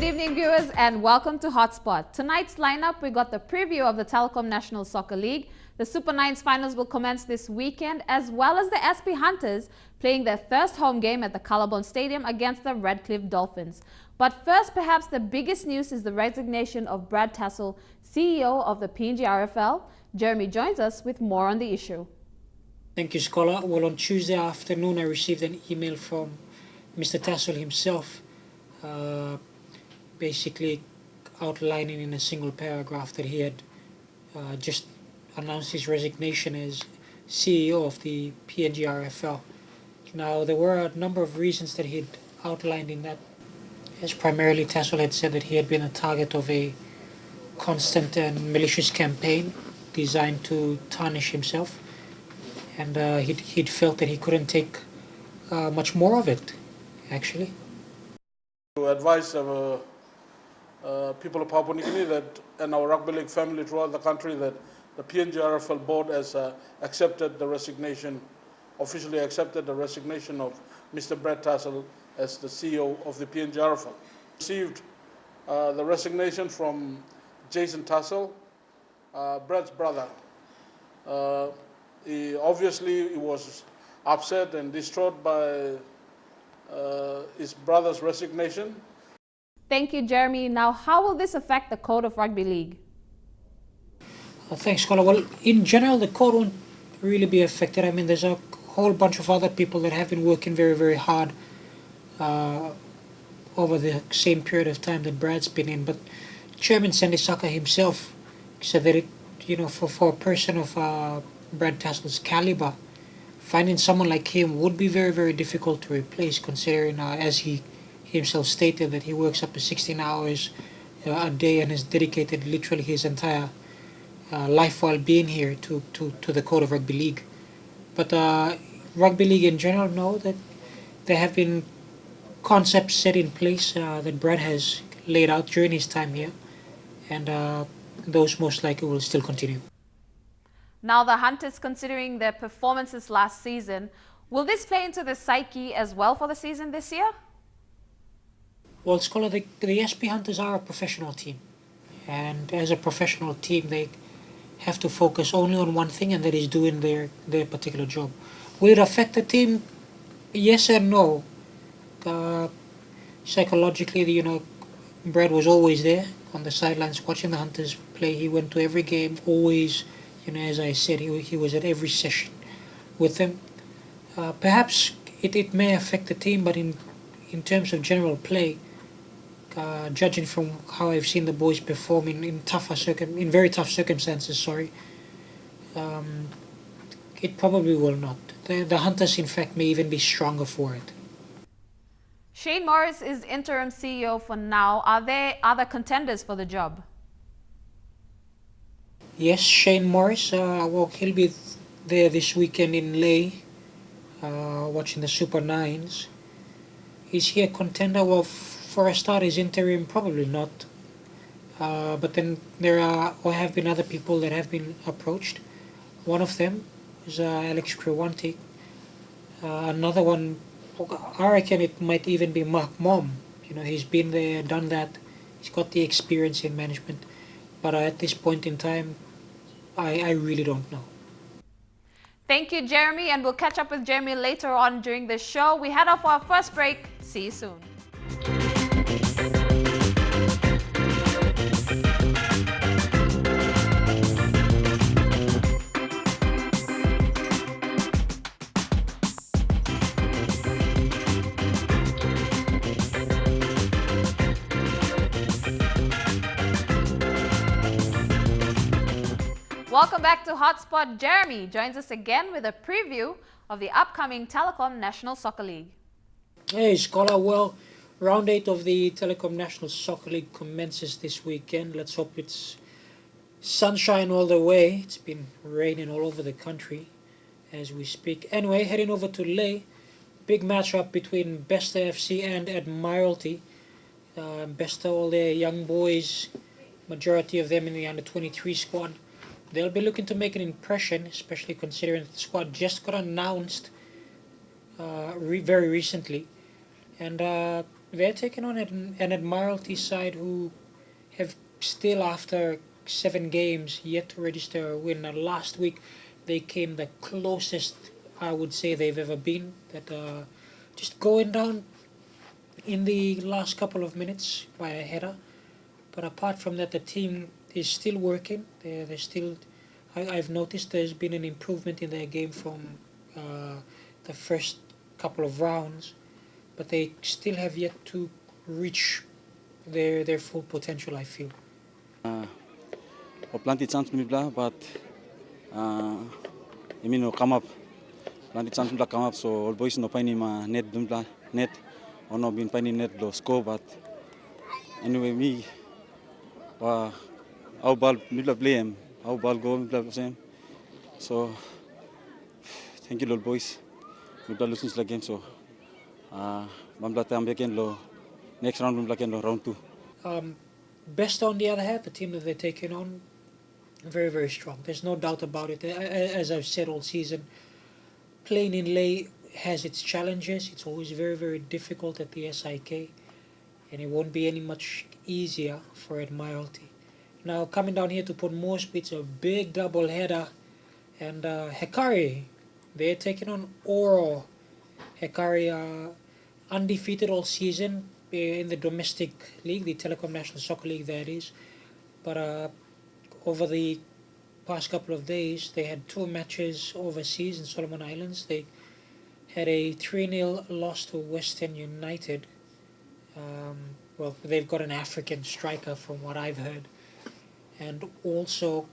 Good evening, viewers, and welcome to Hotspot. Tonight's lineup, we got the preview of the Telikom National Soccer League. The Super Nines finals will commence this weekend, as well as the SP Hunters playing their first home game at the Colorbond Stadium against the Redcliffe Dolphins. But first, perhaps the biggest news is the resignation of Brad Tassell, CEO of the PNGRFL. Jeremy joins us with more on the issue. Thank you, Scholar. Well, on Tuesday afternoon, I received an email from Mr. Tassell himself, basically outlining in a single paragraph that he had just announced his resignation as CEO of the PNGRFL. Now, there were a number of reasons that he'd outlined in that. As primarily, Tassell had said that he had been a target of a constant and malicious campaign designed to tarnish himself, and he'd felt that he couldn't take much more of it, actually. To advise our people of Papua New Guinea that, and our rugby league family throughout the country, that the PNGRFL board has accepted the resignation, officially accepted the resignation of Mr. Brad Tassell as the CEO of the PNGRFL. Received the resignation from Jason Tassell, Brad's brother. He was upset and distraught by his brother's resignation. Thank you, Jeremy. Now, how will this affect the code of rugby league? Thanks, Scholar. Well, in general, the code won't really be affected. I mean, there's a whole bunch of other people that have been working very, very hard over the same period of time that Brad's been in. But Chairman Sandy Saka himself said that for a person of Brad Tassell's caliber, finding someone like him would be very, very difficult to replace, considering, as he himself stated, that he works up to 16 hours a day and has dedicated literally his entire life while being here to the code of rugby league. But rugby league in general know that there have been concepts set in place that Brad has laid out during his time here, and those most likely will still continue. Now, the Hunters, considering their performances last season, will this play into the psyche as well for the season this year? Well, Scholar, the SP Hunters are a professional team, and as a professional team, they have to focus only on one thing, and that is doing their particular job. Will it affect the team? Yes and no. Psychologically, Brad was always there on the sidelines watching the Hunters play. He went to every game, always, as I said, he was at every session with them. Perhaps it may affect the team, but in terms of general play, judging from how I've seen the boys perform in very tough circumstances, it probably will not. The Hunters, in fact, may even be stronger for it. Shane Morris is interim CEO for now. Are there other contenders for the job? Yes, Shane Morris. He'll be there this weekend in Leh, watching the Super Nines. Is he a contender? Well, for a start, is interim? Probably not. But then there have been other people that have been approached. One of them is Alex Kriwanti. Another one, I reckon it might even be Mark Mom. He's been there, done that. He's got the experience in management. But at this point in time, I really don't know. Thank you, Jeremy, and we'll catch up with Jeremy later on during the show. We head off for our first break. See you soon. Welcome back to Hotspot. Jeremy joins us again with a preview of the upcoming Telikom National Soccer League. Hey, Scholar. Well, round 8 of the Telikom National Soccer League commences this weekend. Let's hope it's sunshine all the way. It's been raining all over the country as we speak. Anyway, heading over to Leh. Big matchup between Besta FC and Admiralty. Besta, all their young boys, majority of them in the under-23 squad. They'll be looking to make an impression, especially considering the squad just got announced very recently. And They're taking on an Admiralty side who have still, after 7 games, yet to register a win. Now, last week they came the closest I would say they've ever been. That just going down in the last couple of minutes by a header. But apart from that, the team is still working. They're still. I've noticed there's been an improvement in their game from the first couple of rounds, but they still have yet to reach their full potential, I feel. Plenty chance mibla, but no come up. Plenty chance mibla come up, so all boys no paini ma net dumbla net, or no been paini net do score, but anyway me, our ball mibla play him, our ball go mibla same. So thank you, Lord boys. Mibla losing the game, so mibla tam again lo next round mibla again lo round 2. Best on the other hand, the team that they're taking on, very, very strong. There's no doubt about it. As I've said all season, playing in Ley has its challenges. It's always very, very difficult at the SIK, and it won't be any much easier for Admiralty. Now, coming down here to Port Moresby, it's a big double header, and Hekari, they're taking on Oro. Hekari undefeated all season in the domestic league, the Telikom National Soccer League, that is. But over the past couple of days, they had 2 matches overseas in Solomon Islands. They had a 3-0 loss to Western United. Well, they've got an African striker from what I've heard. And also,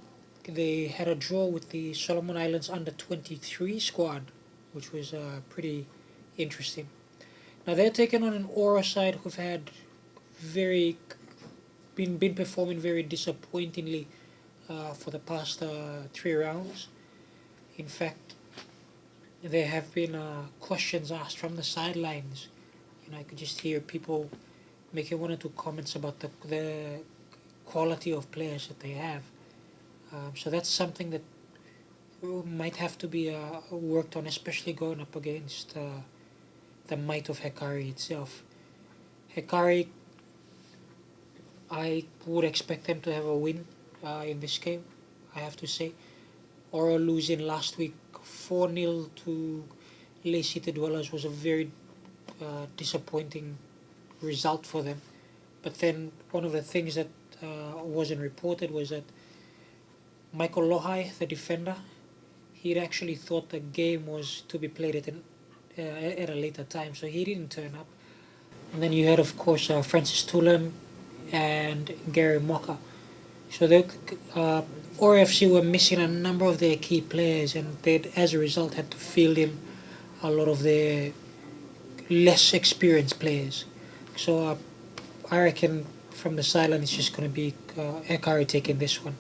they had a draw with the Solomon Islands under-23 squad, which was pretty interesting. Now, they're taking on an Oro side who've had been performing very disappointingly for the past 3 rounds. In fact, there have been questions asked from the sidelines. I could just hear people making 1 or 2 comments about the quality of players that they have. So that's something that might have to be worked on, especially going up against the might of Hekari itself. Hekari, I would expect them to have a win in this game, I have to say. Oro losing last week 4-0 to Ley City Dwellers was a very disappointing result for them. But then one of the things that wasn't reported was that Michael Lohai, the defender, he'd actually thought the game was to be played at a later time, so he didn't turn up. And then you had, of course, Francis Tulem and Gary Moka. So ORFC were missing a number of their key players, and they, as a result, had to field in a lot of their less experienced players. So I reckon from the sideline it's just going to be Hekari taking this one.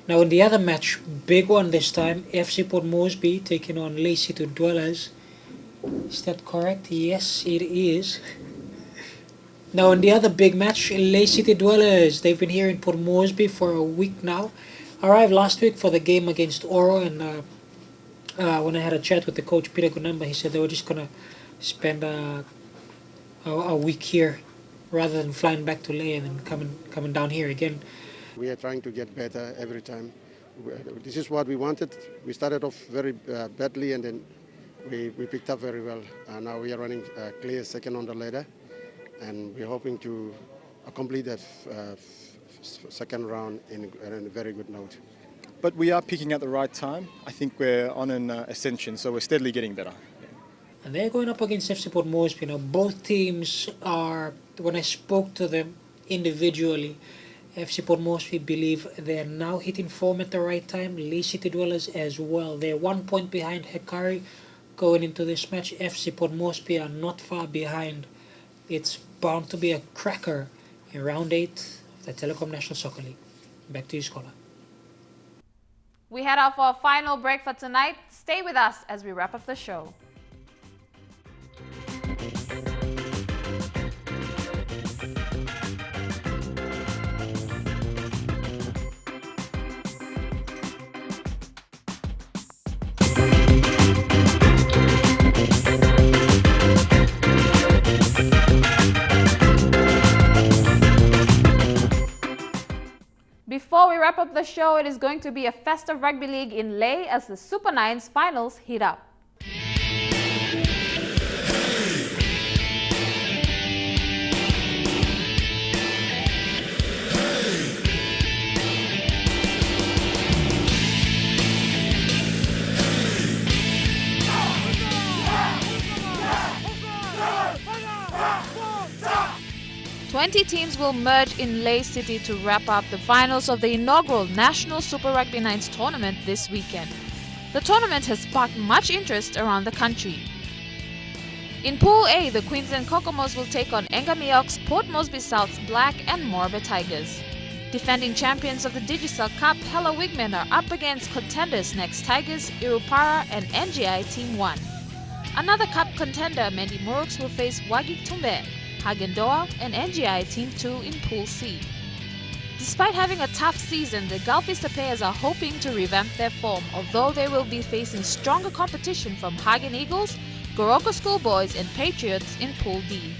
Now in the other match, big one this time, FC Port Moresby taking on Ley City Dwellers. Is that correct? Yes, it is. Now in the other big match, Ley City Dwellers, they've been here in Port Moresby for a week now. Arrived last week for the game against Oro, and when I had a chat with the coach Peter Gunamba, he said they were just going to spend a week here rather than flying back to Ley and then coming down here again. We are trying to get better every time. This is what we wanted. We started off very badly, and then we picked up very well. Now we are running clear second on the ladder, and we're hoping to complete that second round in a very good note. But we are peaking at the right time. I think we're on an ascension, so we're steadily getting better. And they're going up against FC Port Moresby. Now both teams are, when I spoke to them individually, FC Port Moresby believe they are now hitting form at the right time. Ley City Dwellers as well. They're 1 point behind Hekari going into this match. FC Port Moresby are not far behind. It's bound to be a cracker in round 8 of the Telikom National Soccer League. Back to you, Scholar. We head out for a final break for tonight. Stay with us as we wrap up the show. wrap up the show, it is going to be a festive rugby league in Leh as the Super Nines finals heat up. 20 teams will merge in Leh City to wrap up the finals of the inaugural National Super Rugby Nines tournament this weekend. The tournament has sparked much interest around the country. In Pool A, the Queensland Kokomos will take on Engamioks, Port Moresby South's Black and Morba Tigers. Defending champions of the Digicel Cup, Hella Wigmen are up against contenders Next Tigers, Irupara and NGI Team 1. Another cup contender, Mendi Muruks, will face Wagik Tumbe, Hagendoa and NGI Team 2 in Pool C. Despite having a tough season, the Gulfista players are hoping to revamp their form, although they will be facing stronger competition from Hagen Eagles, Goroka Schoolboys and Patriots in Pool D.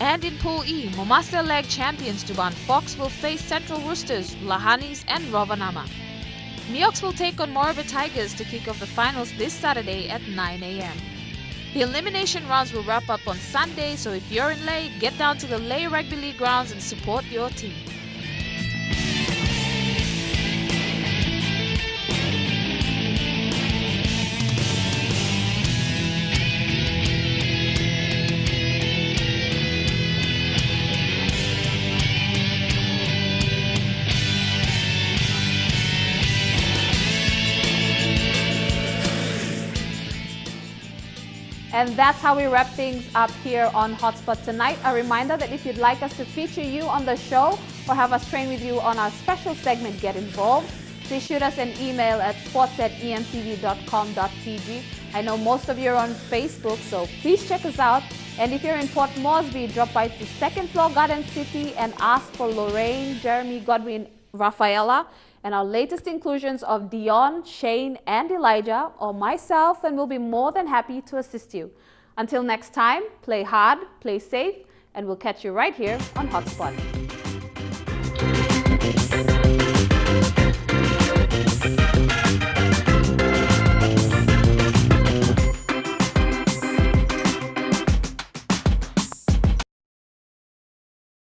And in Pool E, Momaster Leg champions Duban Fox will face Central Roosters, Lahanis and Rovanama. Mioks will take on Morba Tigers to kick off the finals this Saturday at 9 a.m. The elimination rounds will wrap up on Sunday, so if you're in Leh, get down to the Leh Rugby League grounds and support your team. And that's how we wrap things up here on Hotspot tonight. A reminder that if you'd like us to feature you on the show or have us train with you on our special segment, Get Involved, please shoot us an email at sports@emtv.com.pg. I know most of you are on Facebook, so please check us out. And if you're in Port Moresby, drop by to second floor Garden City and ask for Lorraine, Jeremy, Godwin, Rafaela, and our latest inclusions of Dion, Shane, and Elijah, or myself, and we'll be more than happy to assist you. Until next time, play hard, play safe, and we'll catch you right here on Hotspot.